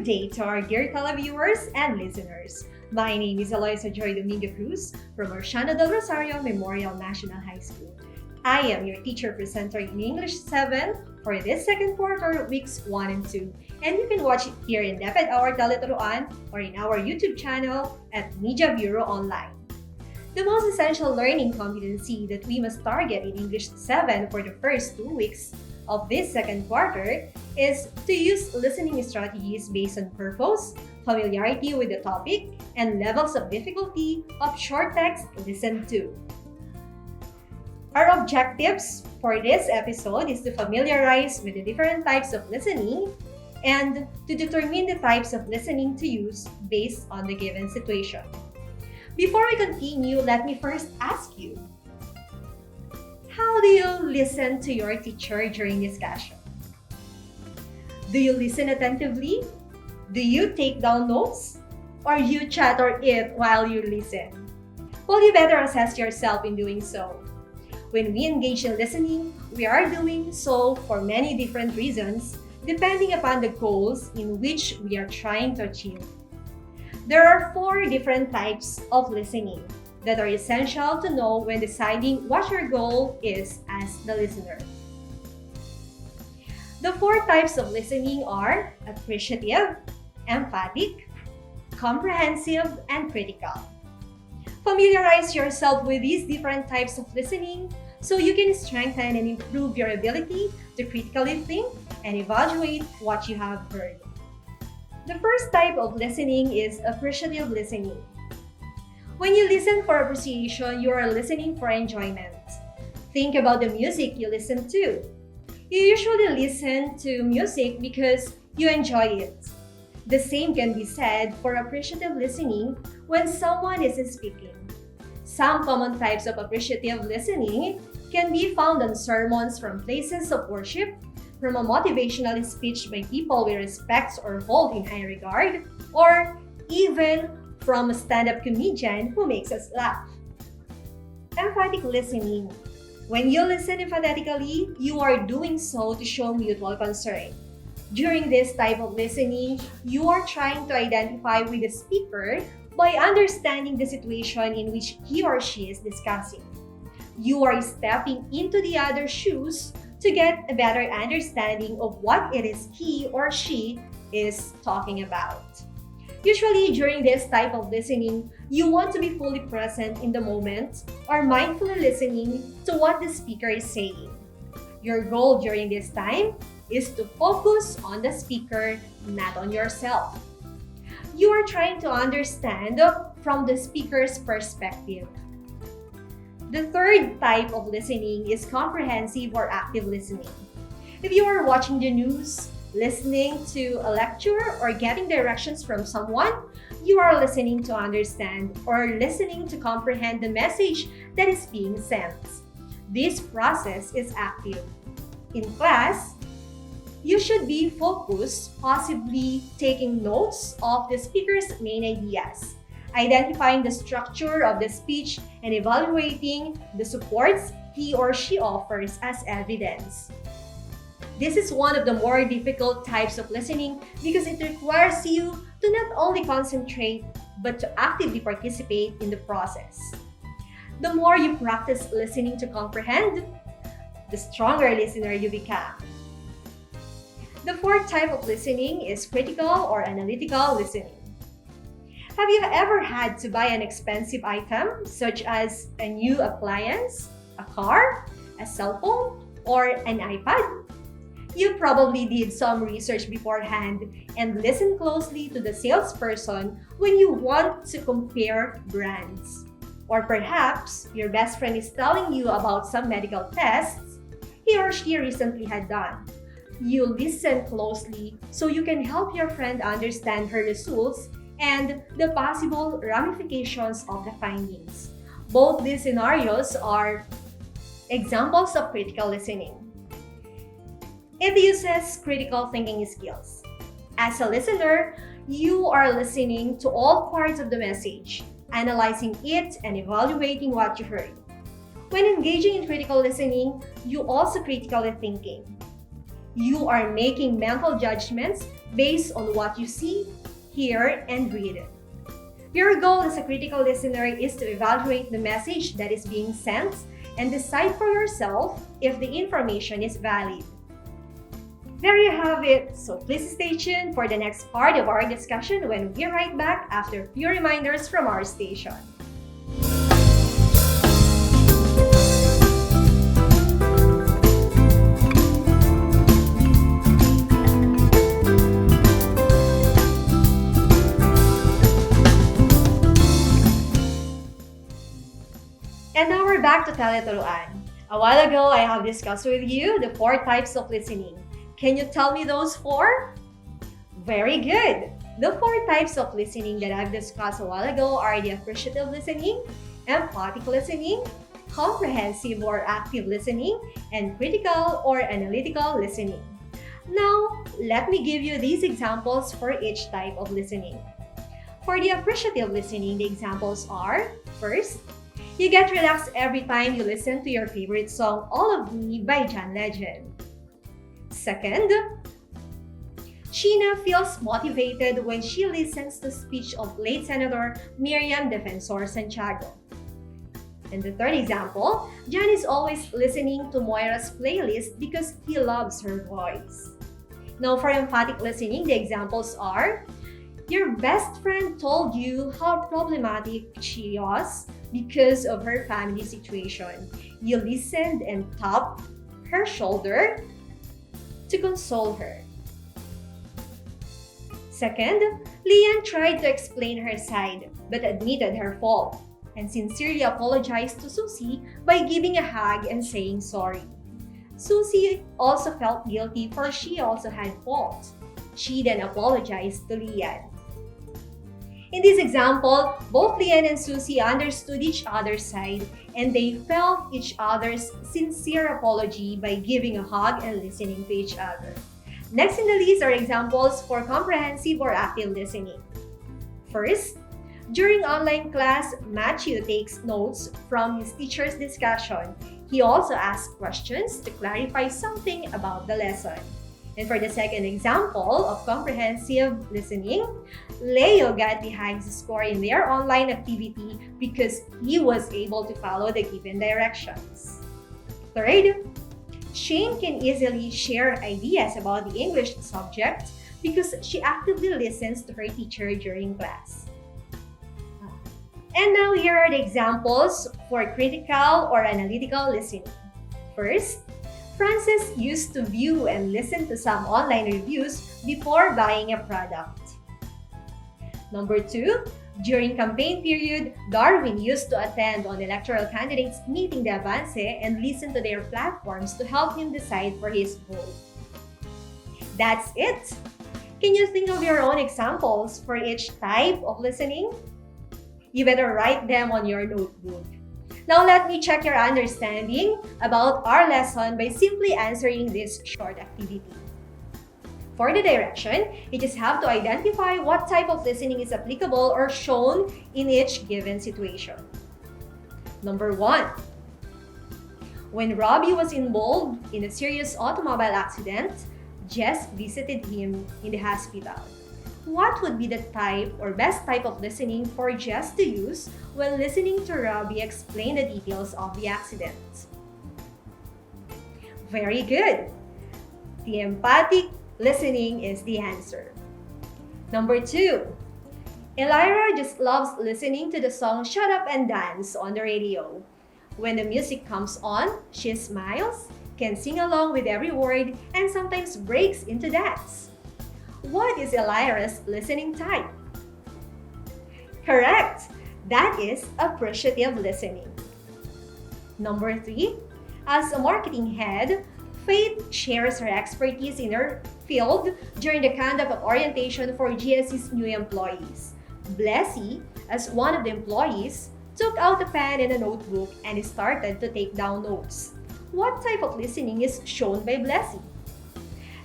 Good day to our dear televiewers and listeners. My name is Eloisa Joy Domingo Cruz from Arciano del Rosario Memorial National High School. I am your teacher presenter in English 7 for this second quarter, weeks 1 and 2. And you can watch it here in DepEd our tele-turuan or in our YouTube channel at Media Bureau Online. The most essential learning competency that we must target in English 7 for the first 2 weeks of this second quarter is to use listening strategies based on purpose, familiarity with the topic, and levels of difficulty of short text listened to. Our objectives for this episode is to familiarize with the different types of listening and to determine the types of listening to use based on the given situation. Before we continue, let me first ask you, how do you listen to your teacher during discussion? Do you listen attentively? Do you take down notes? Or you chat or eat while you listen? Well, you better assess yourself in doing so. When we engage in listening, we are doing so for many different reasons, depending upon the goals in which we are trying to achieve. There are 4 different types of listening that are essential to know when deciding what your goal is as the listener. The 4 types of listening are appreciative, emphatic, comprehensive, and critical. Familiarize yourself with these different types of listening so you can strengthen and improve your ability to critically think and evaluate what you have heard. The first type of listening is appreciative listening. When you listen for appreciation, you are listening for enjoyment. Think about the music you listen to. You usually listen to music because you enjoy it. The same can be said for appreciative listening when someone is speaking. Some common types of appreciative listening can be found on sermons from places of worship, from a motivational speech by people we respect or hold in high regard, or even from a stand-up comedian who makes us laugh. Emphatic listening. When you listen empathetically, you are doing so to show mutual concern. During this type of listening, you are trying to identify with the speaker by understanding the situation in which he or she is discussing. You are stepping into the other's shoes to get a better understanding of what it is he or she is talking about. Usually, during this type of listening, you want to be fully present in the moment or mindfully listening to what the speaker is saying. Your goal during this time is to focus on the speaker, not on yourself. You are trying to understand from the speaker's perspective. The third type of listening is comprehensive or active listening. If you are watching the news, listening to a lecture, or getting directions from someone, you are listening to understand or listening to comprehend the message that is being sent. This process is active. In class, you should be focused, possibly taking notes of the speaker's main ideas, identifying the structure of the speech, and evaluating the supports he or she offers as evidence. This is one of the more difficult types of listening because it requires you to not only concentrate, but to actively participate in the process. The more you practice listening to comprehend, the stronger listener you become. The fourth type of listening is critical or analytical listening. Have you ever had to buy an expensive item such as a new appliance, a car, a cell phone, or an iPad? You probably did some research beforehand and listened closely to the salesperson when you want to compare brands. Or perhaps your best friend is telling you about some medical tests he or she recently had done. You listen closely so you can help your friend understand her results and the possible ramifications of the findings. Both these scenarios are examples of critical listening. It uses critical thinking skills. As a listener, you are listening to all parts of the message, analyzing it and evaluating what you heard. When engaging in critical listening, you also critically thinking. You are making mental judgments based on what you see, hear, and read. Your goal as a critical listener is to evaluate the message that is being sent and decide for yourself if the information is valid. There you have it. So please stay tuned for the next part of our discussion when we're right back after a few reminders from our station. And now we're back to tele-turuan. A while ago, I have discussed with you the 4 types of listening. Can you tell me those 4? Very good! The 4 types of listening that I've discussed a while ago are the appreciative listening, empathic listening, comprehensive or active listening, and critical or analytical listening. Now, let me give you these examples for each type of listening. For the appreciative listening, the examples are: first, you get relaxed every time you listen to your favorite song, All of Me by John Legend. Second, Sheena feels motivated when she listens to the speech of late Senator Miriam Defensor Santiago. And the third example, John is always listening to Moira's playlist because he loves her voice. Now for empathic listening, the examples are: your best friend told you how problematic she was because of her family situation. You listened and tapped her shoulder to console her. Second, Leanne tried to explain her side but admitted her fault and sincerely apologized to Susie by giving a hug and saying sorry. Susie also felt guilty for she also had fault. She then apologized to Leanne. In this example, both Leanne and Susie understood each other's side and they felt each other's sincere apology by giving a hug and listening to each other. Next in the list are examples for comprehensive or active listening. First, during online class, Matthew takes notes from his teacher's discussion. He also asks questions to clarify something about the lesson. And for the second example of comprehensive listening, Leo got the highest score in their online activity because he was able to follow the given directions. Third, Shane can easily share ideas about the English subject because she actively listens to her teacher during class. And now here are the examples for critical or analytical listening. First, Frances used to view and listen to some online reviews before buying a product. Number 2, during campaign period, Darwin used to attend on electoral candidates meeting the Avance and listen to their platforms to help him decide for his vote. That's it! Can you think of your own examples for each type of listening? You better write them on your notebook. Now let me check your understanding about our lesson by simply answering this short activity. For the direction, you just have to identify what type of listening is applicable or shown in each given situation. Number 1. When Robbie was involved in a serious automobile accident, Jess visited him in the hospital. What would be the type or best type of listening for Jess to use when listening to Robbie explain the details of the accident? Very good! The empathic listening is the answer. Number 2. Elira just loves listening to the song Shut Up and Dance on the radio. When the music comes on, she smiles, can sing along with every word, and sometimes breaks into dance. What is Elira's listening type? Correct! That is appreciative listening. Number 3. As a marketing head, Faith shares her expertise in her field during the conduct of orientation for GSC's new employees. Blessy, as one of the employees, took out a pen and a notebook and started to take down notes. What type of listening is shown by Blessy?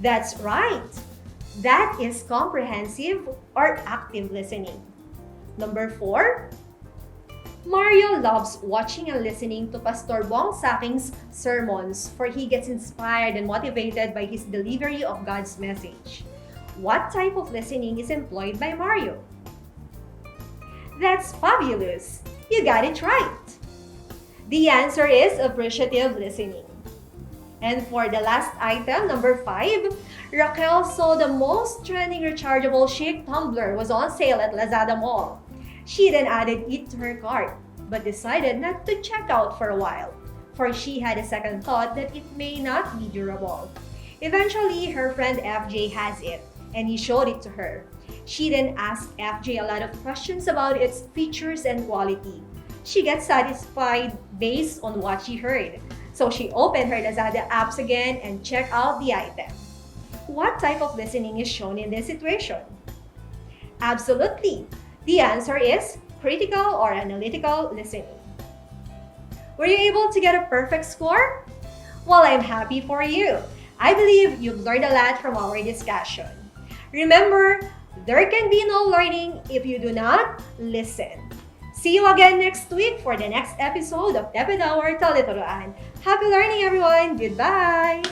That's right! That is comprehensive or active listening. Number 4. Mario loves watching and listening to Pastor Bong Saking's sermons, for he gets inspired and motivated by his delivery of God's message. What type of listening is employed by Mario? That's fabulous! You got it right! The answer is appreciative listening. And for the last item, number 5, Raquel saw the most trending rechargeable chic tumbler was on sale at Lazada Mall. She then added it to her cart, but decided not to check out for a while, for she had a second thought that it may not be durable. Eventually, her friend FJ has it, and he showed it to her. She then asked FJ a lot of questions about its features and quality. She gets satisfied based on what she heard. So she opened her Lazada apps again and checked out the item. What type of listening is shown in this situation? Absolutely! The answer is critical or analytical listening. Were you able to get a perfect score? Well, I'm happy for you. I believe you've learned a lot from our discussion. Remember, there can be no learning if you do not listen. See you again next week for the next episode of tele-turuan. Happy learning, everyone! Goodbye!